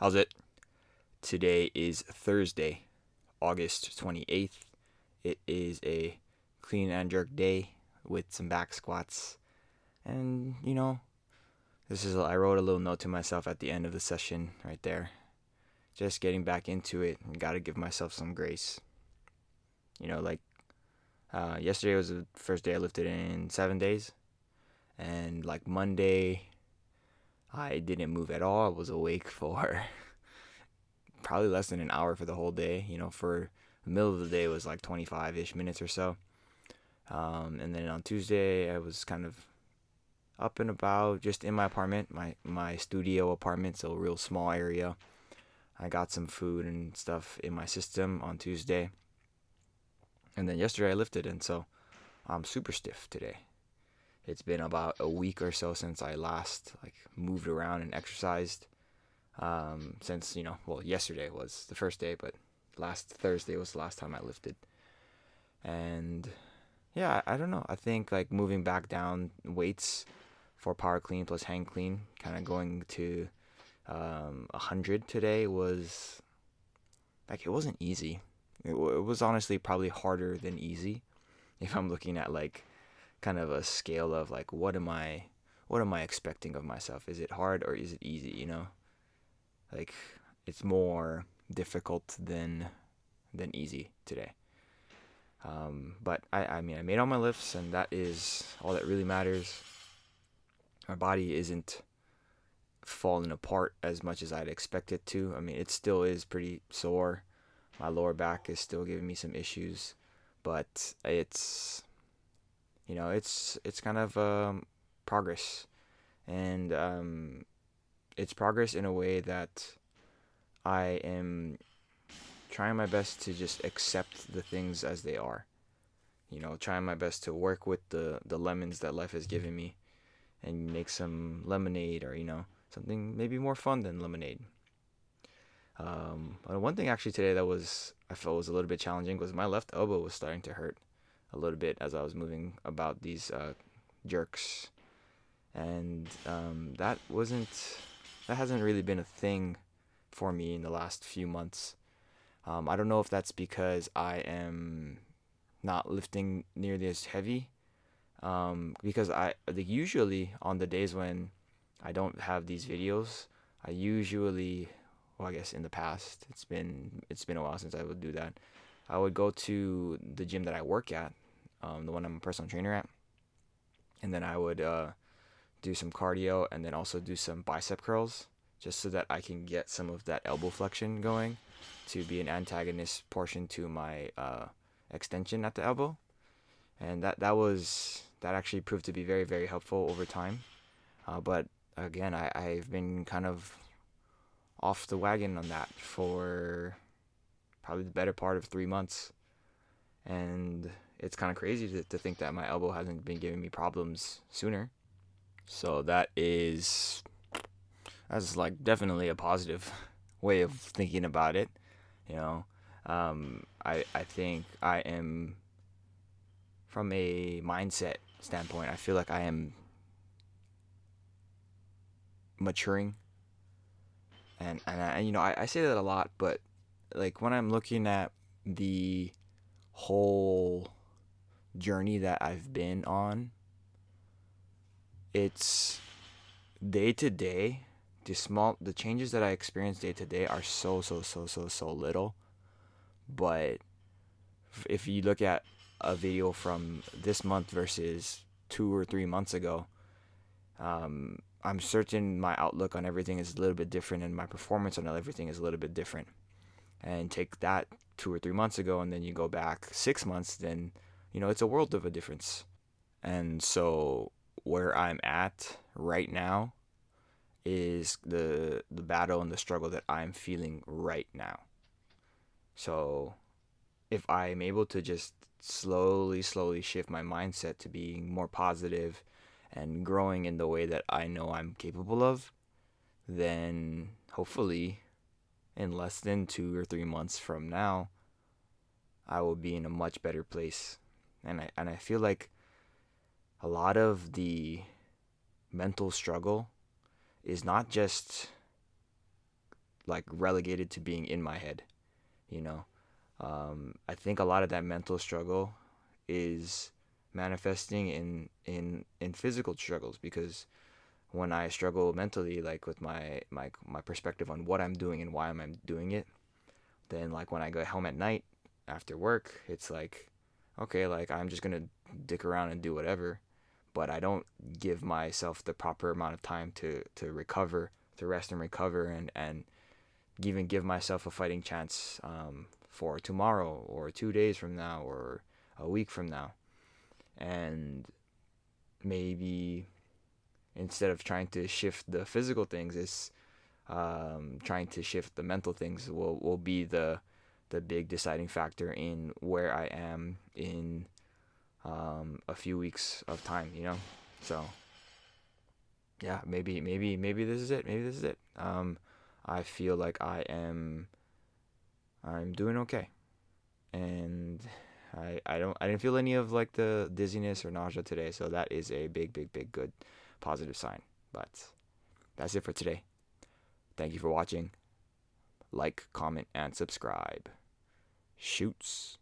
How's it? Today is Thursday, August 28th. It is a clean and jerk day with some back squats. And, I wrote a little note to myself at the end of the session right there. Just getting back into it and gotta give myself some grace. Yesterday was the first day I lifted in 7 days. And like Monday, I didn't move at all. I was awake for probably less than an hour for the whole day. For the middle of the day was like 25-ish minutes or so. And then on Tuesday, I was kind of up and about, just in my apartment, my studio apartment, so a real small area. I got some food and stuff in my system on Tuesday. And then yesterday I lifted, and so I'm super stiff today. It's been about a week or so since I last moved around and exercised. Since yesterday was the first day, but last Thursday was the last time I lifted. And yeah, I don't know. I think moving back down weights for power clean plus hang clean, kind of going to 100 today was it wasn't easy. It was honestly probably harder than easy if I'm looking at kind of a scale of what am I expecting of myself? Is it hard or is it easy? Like it's more difficult than easy today. But I mean, I made all my lifts, and that is all that really matters. My body isn't falling apart as much as I'd expect it to. I mean, it still is pretty sore. My lower back is still giving me some issues, but it's kind of progress, and it's progress in a way that I am trying my best to just accept the things as they are. Trying my best to work with the lemons that life has given me and make some lemonade or, something maybe more fun than lemonade. But one thing actually today that I felt was a little bit challenging was my left elbow was starting to hurt a little bit as I was moving about these jerks. And that hasn't really been a thing for me in the last few months. I don't know if that's because I am not lifting nearly as heavy. Because usually on the days when I don't have these videos, I usually, well, I guess in the past, it's been a while since I would do that. I would go to the gym that I work at, the one I'm a personal trainer at, and then I would do some cardio and then also do some bicep curls just so that I can get some of that elbow flexion going to be an antagonist portion to my extension at the elbow. And that actually proved to be very, very helpful over time. But again, I've been kind of off the wagon on that for probably the better part of 3 months. And it's kind of crazy to think that my elbow hasn't been giving me problems sooner. So that's definitely a positive way of thinking about it. You know, I think I am, from a mindset standpoint, I feel like I am maturing, and I say that a lot, but when I'm looking at the whole journey that I've been on, it's day to day. The changes that I experience day to day are so little, but if you look at a video from this month versus 2 or 3 months ago, I'm certain my outlook on everything is a little bit different, and my performance on everything is a little bit different. And take that 2 or 3 months ago, and then you go back 6 months, then it's a world of a difference. And so where I'm at right now is the battle and the struggle that I'm feeling right now. So if I'm able to just slowly shift my mindset to being more positive and growing in the way that I know I'm capable of, then hopefully in less than 2 or 3 months from now, I will be in a much better place. And I feel like a lot of the mental struggle is not just like relegated to being in my head, you know. I think a lot of that mental struggle is manifesting in physical struggles, because when I struggle mentally, like with my perspective on what I'm doing and why I'm doing it, then like when I go home at night after work, it's like, okay, like I'm just gonna dick around and do whatever, but I don't give myself the proper amount of time to recover, to rest and recover, and even give myself a fighting chance, for tomorrow or 2 days from now or a week from now. And maybe instead of trying to shift the physical things, it's trying to shift the mental things will be the big deciding factor in where I am in a few weeks of time, you know. So yeah, maybe this is it. Maybe this is it. I feel like I'm doing okay, and I didn't feel any of like the dizziness or nausea today, so that is a big good positive sign. But that's it for today. Thank you for watching. Like, comment, and subscribe. Shoots.